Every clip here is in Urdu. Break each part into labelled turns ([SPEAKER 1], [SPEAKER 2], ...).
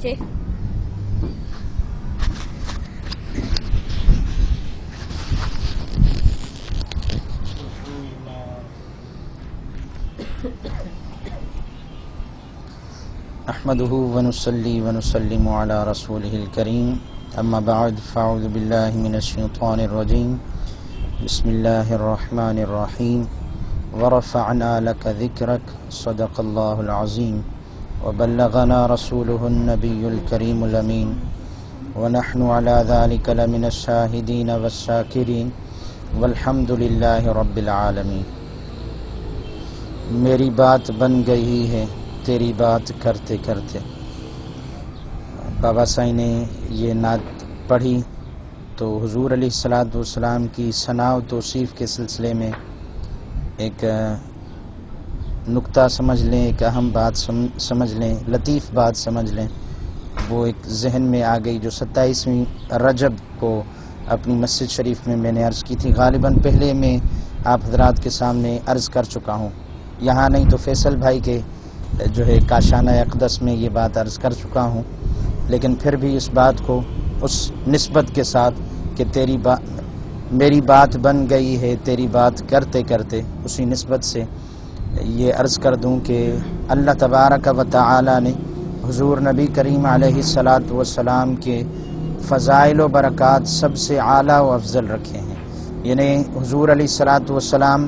[SPEAKER 1] پیچھے.
[SPEAKER 2] احمده ونصلي ونسلم على رسوله الكريم اما بعد فاعوذ بالله من الشيطان الرجيم بسم الله الرحمن الرحيم ورفعنا لك ذكرك صدق الله العظيم وبلغنا رسوله النبي الكريم الأمين ونحن على ذلك لمن الشاهدين والشاكرين والحمد لله رب العالمين. میری بات بن گئی ہے تیری بات کرتے کرتے. بابا سائی نے یہ نعت پڑھی تو حضور علیہ السلام کی ثنا و توصیف کے سلسلے میں ایک نکتہ سمجھ لیں، ایک اہم بات سمجھ لیں، لطیف بات سمجھ لیں. وہ ایک ذہن میں آ گئی جو 27ویں رجب کو اپنی مسجد شریف میں نے عرض کی تھی. غالباً پہلے میں آپ حضرات کے سامنے عرض کر چکا ہوں، یہاں نہیں تو فیصل بھائی کے جو ہے کاشانہ اقدس میں یہ بات عرض کر چکا ہوں، لیکن پھر بھی اس بات کو اس نسبت کے ساتھ کہ میری بات بن گئی ہے تیری بات کرتے کرتے، اسی نسبت سے یہ عرض کر دوں کہ اللہ تبارک و تعالی نے حضور نبی کریم علیہ السلام کے فضائل و برکات سب سے اعلیٰ و افضل رکھے ہیں. یعنی حضور علیہ السلام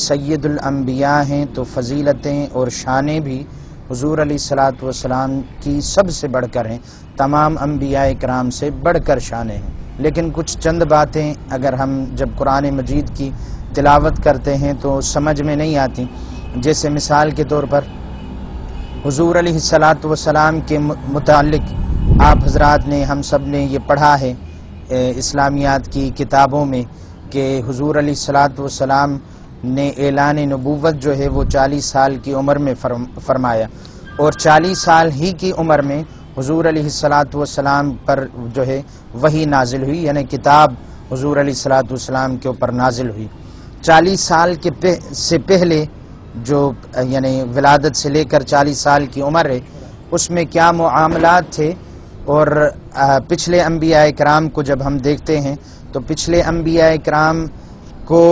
[SPEAKER 2] سید الانبیاء ہیں تو فضیلتیں اور شانیں بھی حضور علیہ السلام کی سب سے بڑھ کر ہیں، تمام انبیاء کرام سے بڑھ کر شانیں ہیں. لیکن کچھ چند باتیں اگر ہم جب قرآن مجید کی تلاوت کرتے ہیں تو سمجھ میں نہیں آتی. جیسے مثال کے طور پر حضور علیہ السلام کے متعلق آپ حضرات نے، ہم سب نے یہ پڑھا ہے اسلامیات کی کتابوں میں کہ حضور علیہ السلام نے اعلان نبوت جو ہے وہ 40 سال کی عمر میں فرمایا، اور 40 سال ہی کی عمر میں حضور علیہ السلام پر جو ہے وحی نازل ہوئی، یعنی کتاب حضور علیہ السلام کے اوپر نازل ہوئی. 40 سال سے پہلے جو یعنی ولادت سے لے کر 40 سال کی عمر ہے، اس میں کیا معاملات تھے. اور پچھلے انبیاء کرام کو جب ہم دیکھتے ہیں تو پچھلے انبیاء کرام کو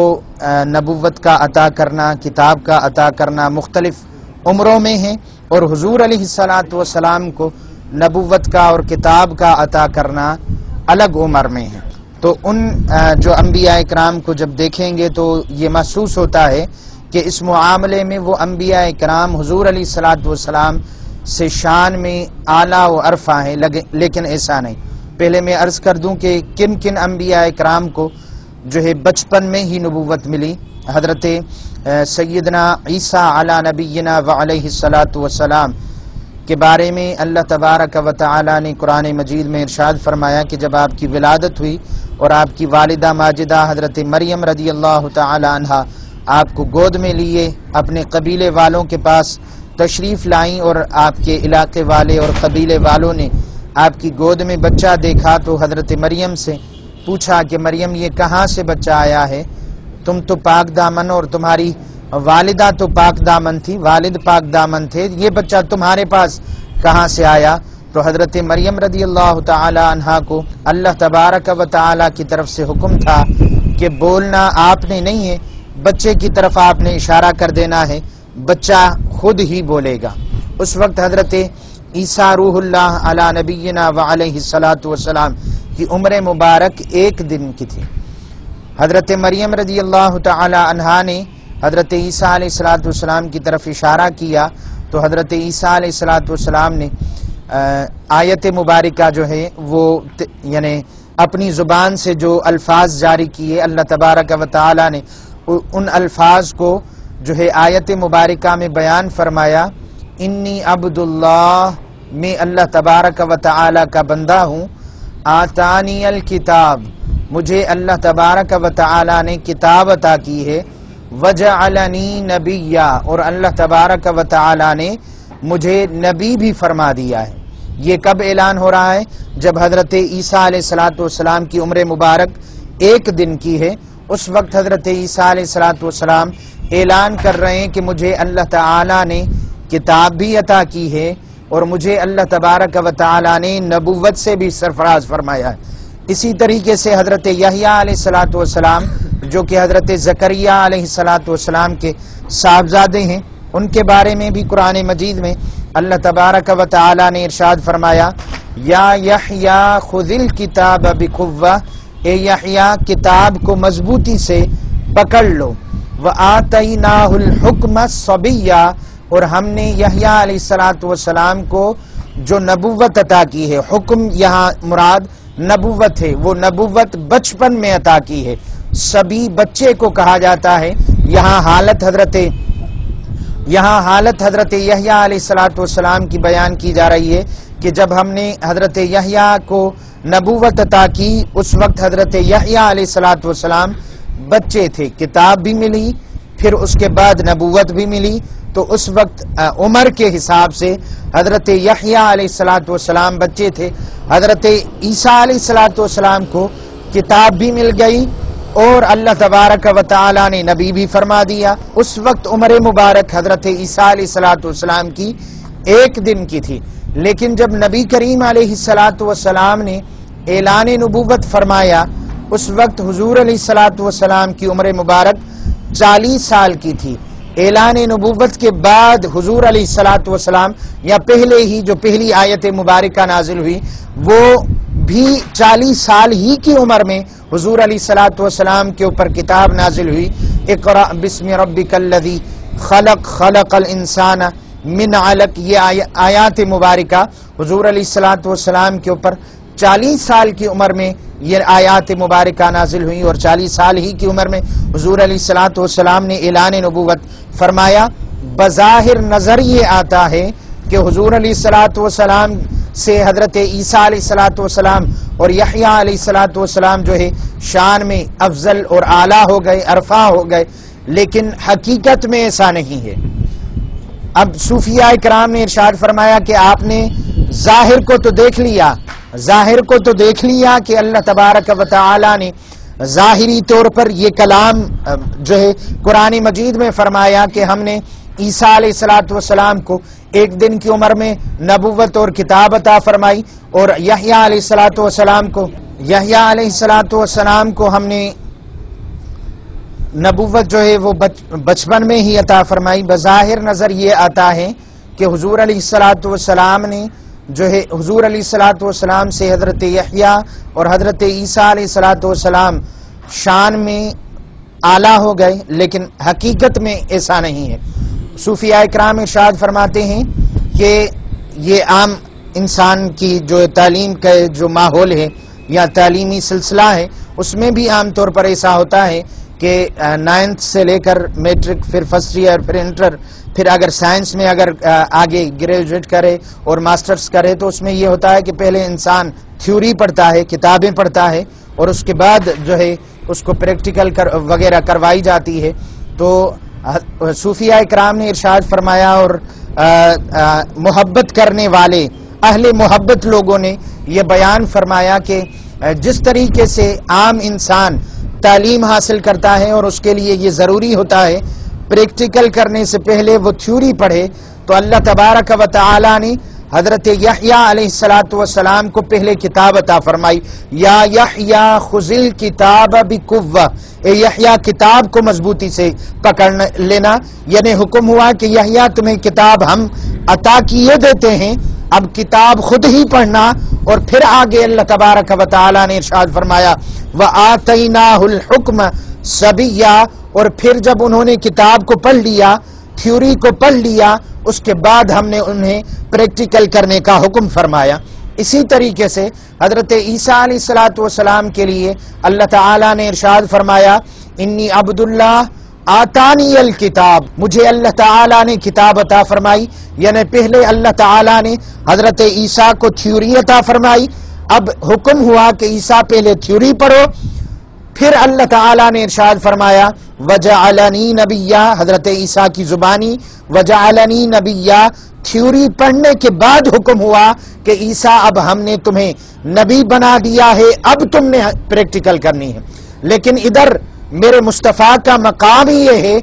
[SPEAKER 2] نبوت کا عطا کرنا، کتاب کا عطا کرنا مختلف عمروں میں ہیں، اور حضور علیہ السلام کو نبوت کا اور کتاب کا عطا کرنا الگ عمر میں ہے. تو ان جو انبیاء کرام کو جب دیکھیں گے تو یہ محسوس ہوتا ہے کہ اس معاملے میں وہ انبیاء کرام حضور علیہ السلام سے شان میں اعلیٰ و عرفہ ہیں، لیکن ایسا نہیں. پہلے میں عرض کر دوں کہ کن کن انبیاء کرام کو جو ہے بچپن میں ہی نبوت ملی. حضرت سیدنا عیسیٰ علی نبینا و علیہ السلام کے بارے میں اللہ تبارک و تعالی نے قرآن مجید میں ارشاد فرمایا کہ جب آپ کی ولادت ہوئی اور آپ کی والدہ ماجدہ حضرت مریم رضی اللہ تعالی عنہا آپ کو گود میں لیے اپنے قبیلے والوں کے پاس تشریف لائیں، اور آپ کے علاقے والے اور قبیلے والوں نے آپ کی گود میں بچہ دیکھا تو حضرت مریم سے پوچھا کہ مریم یہ کہاں سے بچہ آیا ہے؟ تم تو پاک دامن اور تمہاری والدہ تو پاک دامن تھی، والد پاک دامن تھے، یہ بچہ تمہارے پاس کہاں سے آیا؟ تو حضرت مریم رضی اللہ تعالی عنہا کو اللہ تبارک و تعالی کی طرف سے حکم تھا کہ بولنا آپ نے نہیں ہے، بچے کی طرف آپ نے اشارہ کر دینا ہے، بچہ خود ہی بولے گا. اس وقت حضرت عیسیٰ روح اللہ علی نبینا و علیہ السلام کی عمر مبارک 1 دن کی تھی. حضرت مریم رضی اللہ تعالی عنہا نے حضرت عیسیٰ علیہ السلام کی طرف اشارہ کیا تو حضرت عیسیٰ علیہ السلام نے آیت مبارکہ جو ہے وہ یعنی اپنی زبان سے جو الفاظ جاری کیے، اللہ تبارک و تعالی نے ان الفاظ کو جو ہے آیت مبارکہ میں بیان فرمایا. انی عبداللہ، میں اللہ تبارک و تعالی کا بندہ ہوں. آتانی الکتاب، مجھے اللہ تبارک و تعالی نے کتاب عطا کی ہے. وجعلنی نبیا، اور اللہ تبارک و تعالی نے مجھے نبی بھی فرما دیا ہے. یہ کب اعلان ہو رہا ہے؟ جب حضرت عیسیٰ علیہ السلام کی عمر مبارک 1 دن کی ہے. اس وقت حضرت عیسیٰ علیہ السلام اعلان کر رہے ہیں کہ مجھے اللہ تعالی نے کتاب بھی عطا کی ہے اور مجھے اللہ تبارک و تعالی نے نبوت سے بھی سرفراز فرمایا ہے۔ اسی طریقے سے حضرت یحییٰ علیہ الصلوۃ والسلام جو کہ حضرت زکریا علیہ الصلوۃ والسلام کے صاحبزادے ہیں، ان کے بارے میں بھی قرآن مجید میں اللہ تبارک و تعالی نے ارشاد فرمایا، یا یحییٰ خذ الکتاب بقوہ، اے یحییٰ کتاب کو مضبوطی سے پکڑ لو، وآتیناہ الحکم صبیہ، اور ہم نے یحییٰ علیہ الصلوۃ والسلام کو جو نبوت عطا کی ہے، حکم یہاں مراد نبوت ہے، وہ نبوت بچپن میں عطا کی ہے، سبی بچے کو کہا جاتا ہے۔ یہاں حالت حضرت یحییٰ علیہ الصلوۃ والسلام کی بیان کی جا رہی ہے کہ جب ہم نے حضرت یحییٰ کو نبوت عطا کی، اس وقت حضرت یحییٰ علیہ الصلوۃ والسلام بچے تھے، کتاب بھی ملی، پھر اس کے بعد نبوت بھی ملی، تو اس وقت عمر کے حساب سے حضرت یحییٰ علیہ الصلوۃ والسلام بچے تھے۔ حضرت عیسیٰ علیہ الصلوۃ والسلام کو کتاب بھی مل گئی اور اللہ تبارک و تعالی نے نبی بھی فرما دیا۔ اس وقت عمر مبارک حضرت عیسیٰ علیہ الصلوۃ والسلام کی 1 دن کی تھی، لیکن جب نبی کریم علیہ الصلوۃ والسلام نے اعلان نبوت فرمایا، اس وقت حضور علیہ الصلوۃ والسلام کی عمر مبارک 40 سال کی تھی۔ اعلان نبوت کے بعد حضور علیہ الصلوۃ والسلام یا پہلے ہی جو پہلی آیت مبارکہ نازل ہوئی، وہ بھی 40 سال ہی کی عمر میں حضور علیہ الصلوۃ والسلام کے اوپر کتاب نازل ہوئی، اقرأ بسم ربک الذی خلق، خلق الانسان من علق۔ یہ آیات مبارکہ حضور علیہ الصلوۃ والسلام کے اوپر 40 سال کی عمر میں یہ آیات مبارکہ نازل ہوئی، اور 40 سال ہی کی عمر میں حضور علیہ الصلوۃ والسلام نے اعلان نبوت فرمایا۔ بظاہر نظر یہ آتا ہے کہ حضور علیہ الصلوۃ والسلام سے حضرت عیسیٰ علیہ الصلوۃ والسلام اور یحییٰ علیہ الصلوۃ والسلام جو ہے شان میں افضل اور اعلیٰ ہو گئے، ارفع ہو گئے، لیکن حقیقت میں ایسا نہیں ہے۔ اب صوفیاء کرام نے ارشاد فرمایا کہ آپ نے ظاہر کو تو دیکھ لیا کہ اللہ تبارک و تعالی نے ظاہری طور پر یہ کلام جو ہے قرآن مجید میں فرمایا کہ ہم نے عیسیٰ علیہ الصلوۃ والسلام کو 1 دن کی عمر میں نبوت اور کتاب عطا فرمائی، اور یحییٰ علیہ الصلوۃ والسلام کو ہم نے نبوت جو ہے وہ بچپن میں ہی عطا فرمائی۔ بظاہر نظر یہ آتا ہے کہ حضور علیہ الصلوۃ والسلام نے جو ہے حضور علیہ الصلوۃ والسلام سے حضرت یحییٰ اور حضرت عیسیٰ علیہ الصلوۃ والسلام شان میں اعلیٰ ہو گئے، لیکن حقیقت میں ایسا نہیں ہے۔ صوفیاء کرام ارشاد فرماتے ہیں کہ یہ عام انسان کی جو تعلیم کا جو ماحول ہے یا تعلیمی سلسلہ ہے، اس میں بھی عام طور پر ایسا ہوتا ہے کہ 9th سے لے کر میٹرک، پھر فرسٹ ایئر، پھر انٹر، پھر اگر سائنس میں اگر آگے گریجویٹ کرے اور ماسٹرز کرے تو اس میں یہ ہوتا ہے کہ پہلے انسان تھیوری پڑھتا ہے، کتابیں پڑھتا ہے، اور اس کے بعد جو ہے اس کو پریکٹیکل وغیرہ کروائی جاتی ہے۔ تو صوفیاء کرام نے ارشاد فرمایا اور محبت کرنے والے اہل محبت لوگوں نے یہ بیان فرمایا کہ جس طریقے سے عام انسان تعلیم حاصل کرتا ہے اور اس کے لیے یہ ضروری ہوتا ہے پریکٹیکل کرنے سے پہلے وہ تھیوری پڑھے، تو اللہ تبارک و تعالی نے حضرت یحییٰ علیہ الصلوۃ والسلام کو پہلے کتاب عطا فرمائی، یا یحییٰ خذ الکتاب بقوہ، اے یحییٰ کتاب کو مضبوطی سے پکڑ لینا، یعنی حکم ہوا کہ یحییٰ تمہیں کتاب ہم عطا کیے دیتے ہیں، اب کتاب خود ہی پڑھنا۔ اور پھر آگے اللہ تبارک و تعالی نے ارشاد فرمایا وَآتَيْنَاهُ الْحُكْمَ صَبِيًّا، اور پھر جب انہوں نے کتاب کو پڑھ لیا، تھیوری کو پڑھ لیا، اس کے بعد ہم نے انہیں پریکٹیکل کرنے کا حکم فرمایا۔ اسی طریقے سے حضرت عیسیٰ علیہ الصلوۃ والسلام کے لیے اللہ تعالی نے ارشاد فرمایا انی عبداللہ آتانی الکتاب، مجھے اللہ تعالی نے کتاب عطا فرمائی، یعنی پہلے اللہ تعالی نے حضرت عیسیٰ کو تھیوری عطا فرمائی، اب حکم ہوا کہ عیسیٰ پہلے تھیوری پڑھو، پھر اللہ تعالی نے ارشاد فرمایا وجعلنی نبیا، حضرت عیسیٰ کی زبانی وجعلنی نبیا، تھیوری پڑھنے کے بعد حکم ہوا کہ عیسیٰ اب ہم نے تمہیں نبی بنا دیا ہے، اب تم نے پریکٹیکل کرنی ہے۔ لیکن ادھر میرے مصطفیٰ کا مقام ہی یہ ہے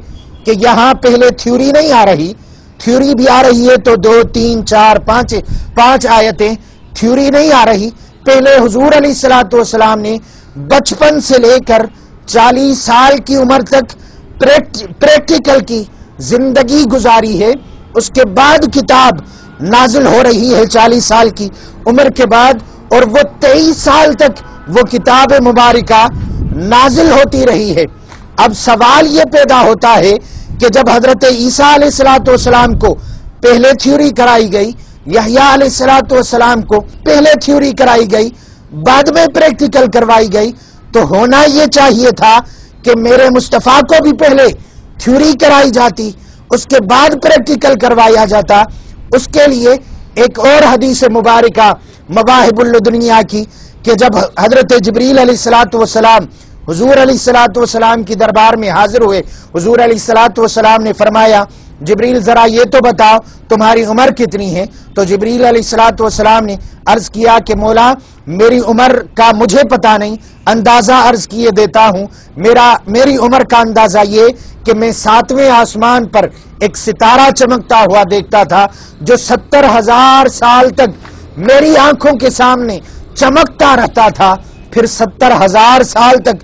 [SPEAKER 2] کہ یہاں پہلے تھیوری نہیں آ رہی، تھیوری بھی آ رہی ہے تو 2 3 4 5 آیتیں تھیوری نہیں آ رہی. پہلے حضور علیہ الصلوۃ والسلام نے بچپن سے لے کر 40 سال کی عمر تک پریکٹیکل کی زندگی گزاری ہے. اس کے بعد کتاب نازل ہو رہی ہے 40 سال کی عمر کے بعد، اور وہ 23 سال تک وہ کتاب مبارکہ نازل ہوتی رہی ہے. اب سوال یہ پیدا ہوتا ہے کہ جب حضرت عیسیٰ علیہ الصلوۃ والسلام کو پہلے تھیوری کرائی گئی، یحییٰ علیہ الصلوۃ والسلام کو پہلے تھیوری کرائی گئی، بعد میں پریکٹیکل کروائی گئی، تو ہونا یہ چاہیے تھا کہ میرے مصطفیٰ کو بھی پہلے تھیوری کرائی جاتی، اس کے بعد پریکٹیکل کروایا جاتا. اس کے لیے ایک اور حدیث مبارکہ مواہب اللدنیہ کی کہ جب حضرت جبریل علیہ الصلوۃ والسلام حضور علیہ الصلوۃ والسلام کی دربار میں حاضر ہوئے، حضور علیہ الصلوۃ والسلام نے فرمایا جبریل ذرا یہ تو بتاؤ تمہاری عمر کتنی ہے؟ تو جبریل علیہ الصلوۃ والسلام نے عرض کیا کہ مولا میری عمر کا مجھے پتہ نہیں، اندازہ عرض کیے دیتا ہوں. میری عمر کا اندازہ یہ کہ میں 7ویں آسمان پر ایک ستارہ چمکتا ہوا دیکھتا تھا جو 70,000 سال تک میری آنکھوں کے سامنے چمکتا رہتا تھا، پھر 70,000 سال تک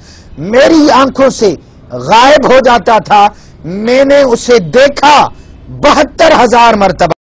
[SPEAKER 2] میری آنکھوں سے غائب ہو جاتا تھا. میں نے اسے دیکھا 72,000 مرتبہ.